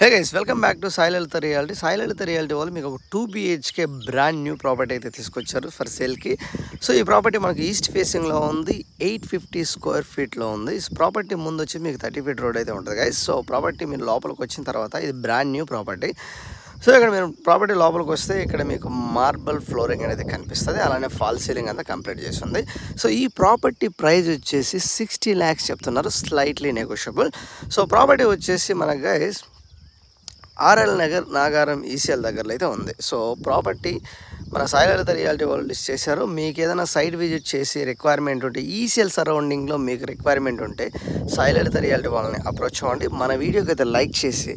Hey guys, welcome back to Sai Lalita Realty. Sai Lalita Realty వాళ్ళు మీకు ఒక 2 BHK brand new property అయితే తీసుకొచ్చారు ఫర్ సేల్కి. సో ఈ ప్రాపర్టీ మనకి ఈస్ట్ ఫేసింగ్లో ఉంది, 850 స్క్వేర్ ఫీట్లో ఉంది. ఈ ప్రాపర్టీ ముందు వచ్చి మీకు 30 ఫీట్ రోడ్ అయితే ఉంటుంది గైస్. సో ప్రాపర్టీ మీరు లోపలికి వచ్చిన తర్వాత ఇది బ్రాండ్ న్యూ ప్రాపర్టీ. సో ఇక్కడ మీరు ప్రాపర్టీ లోపలికి వస్తే ఇక్కడ మీకు మార్బల్ ఫ్లోరింగ్ అనేది కనిపిస్తుంది, అలానే ఫాల్ సీలింగ్ అంతా కంప్లీట్ చేస్తుంది. సో ఈ ప్రాపర్టీ ప్రైస్ వచ్చేసి 60 lakhs చెప్తున్నారు, స్లైట్లీ నెగోషియబుల్. సో ప్రాపర్టీ వచ్చేసి మనకు guys RL Nagar Nagaram ECL దగ్గరలో అయితే ఉంది. సో ప్రాపర్టీ మన సాయి లలిత రియాలిటీ వాళ్ళు లిస్ట్ చేశారు. మీకు ఏదైనా సైట్ విజిట్ చేసి రిక్వైర్మెంట్ ఉంటే ఈసీఎల్ సరౌండింగ్లో మీకు రిక్వైర్మెంట్ ఉంటే సాయి లలిత రియాలిటీ వాళ్ళని అప్రోచ్ అవ్వండి. మన వీడియోకి అయితే లైక్ చేసి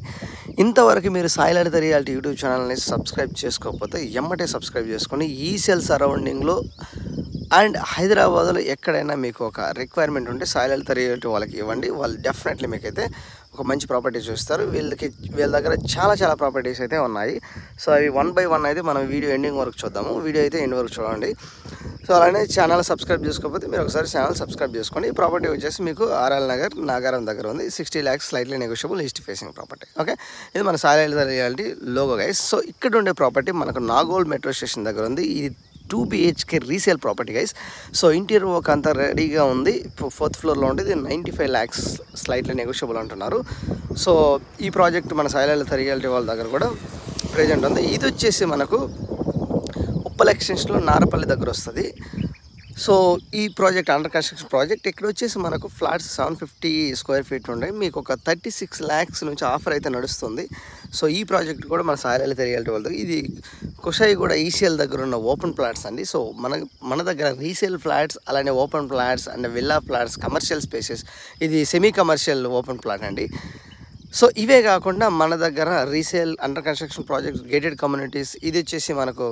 ఇంతవరకు మీరు సాయి లలిత రియాలిటీ యూట్యూబ్ ఛానల్ని సబ్స్క్రైబ్ చేసుకోకపోతే ఎమ్మటే సబ్స్క్రైబ్ చేసుకొని ఈసీఎల్ సరౌండింగ్లో అండ్ హైదరాబాద్లో ఎక్కడైనా మీకు ఒక రిక్వైర్మెంట్ ఉంటే సాయి లలిత రియాలిటీ వాళ్ళకి ఇవ్వండి. వాళ్ళు డెఫినెట్లీ మీకైతే ఒక మంచి ప్రాపర్టీ చూస్తారు. వీళ్ళ దగ్గర చాలా ప్రాపర్టీస్ అయితే ఉన్నాయి. సో అవి 1 by 1 అయితే మనం వీడియో ఎండింగ్ వరకు చూద్దాము. వీడియో అయితే ఎండ్ వరకు చూడండి. సో అలానే ఛానల్ సబ్స్క్రైబ్ చేసుకోకపోతే మీరు ఒకసారి ఛానల్ సబ్స్క్రైబ్ చేసుకోండి. ఈ ప్రాపర్టీ వచ్చేసి మీకు ఆర్ఎల్ నగర్ నాగారం దగ్గర ఉంది. 60 lakhs slightly negotiable east facing property. Okay, ఇది మన Sai Lalitha reality logo guys. So ఇక్కడ ఉండే ప్రాపర్టీ మనకు నాగోల్ మెట్రో స్టేషన్ దగ్గర ఉంది. ఇది 2 BHK resale property guys. So interior work అంతా రెడీగా ఉంది, 4th ఫ్లోర్లో ఉంటుంది. 95 lakhs స్లైట్లీ నెగోషియబుల్ అంటున్నారు. సో ఈ ప్రాజెక్ట్ మన సాయి లలిత రియాలిటీ వాళ్ళ దగ్గర కూడా ప్రెజెంట్ ఉంది. ఇది వచ్చేసి మనకు ఉప్పల్ ఎక్స్టెన్షన్లో నారపల్లి దగ్గర వస్తుంది. సో ఈ ప్రాజెక్ట్ అండర్ కన్స్ట్రక్షన్ ప్రాజెక్ట్. ఇక్కడ వచ్చేసి మనకు ఫ్లాట్స్ 750 స్క్వేర్ ఫీట్ ఉంటాయి. మీకు ఒక 36 lakhs నుంచి ఆఫర్ అయితే నడుస్తుంది. సో ఈ ప్రాజెక్ట్ కూడా మన సాయి లలిత రియాలిటీ వాళ్ళ ఇది కుషాయిగూడ ఈసీఎల్ దగ్గర ఉన్న ఓపెన్ ప్లాట్స్ అండి. సో మన దగ్గర రీసేల్ ఫ్లాట్స్, అలానే open plots and villa flats, commercial spaces, ఇది సెమీ కమర్షియల్ ఓపెన్ ప్లాట్ అండి. సో ఇవే కాకుండా మన దగ్గర resale under construction projects, gated communities, ఇది వచ్చేసి మనకు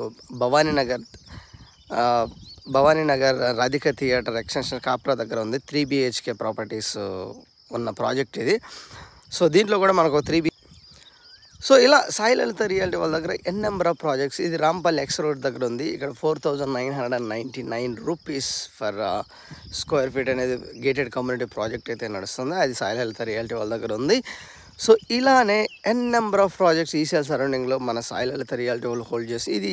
భవానీ నగర్ రాధిక థియేటర్ ఎక్స్టెన్షన్ కాప్రా దగ్గర ఉంది. 3 BHK ప్రాపర్టీస్ ఉన్న ప్రాజెక్ట్ ఇది. సో దీంట్లో కూడా మనకు 3 సో ఇలా సాయి లలిత రియాలిటీ వాళ్ళ దగ్గర నెంబర్ ఆఫ్ ప్రాజెక్ట్స్. ఇది రాంపల్లి ఎక్స్ రోడ్ దగ్గర ఉంది. ఇక్కడ 4,999 రూపీస్ ఫర్ స్క్వేర్ ఫీట్ అనేది గేటెడ్ కమ్యూనిటీ ప్రాజెక్ట్ అయితే నడుస్తుంది. అది సాయి లలిత రియాలిటీ వాళ్ళ దగ్గర ఉంది. సో ఇలానే నెంబర్ ఆఫ్ ప్రాజెక్ట్స్ ఈసీఎల్ సరౌండింగ్లో మన సాయి లలిత రియాలిటీ వాళ్ళు హోల్డ్ చేసి, ఇది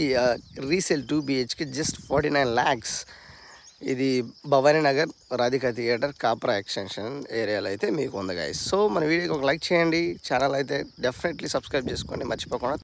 రీసేల్ 2 BHK జస్ట్ 49 lakhs. ఇది భవానీ నగర్ రాధిక థియేటర్ కాప్రా ఎక్స్టెన్షన్ ఏరియాలో అయితే మీకు ఉంది గైస్. సో మన వీడియోకి ఒక లైక్ చేయండి, ఛానల్ అయితే డెఫినెట్లీ సబ్స్క్రైబ్ చేసుకోండి మర్చిపోకుండా.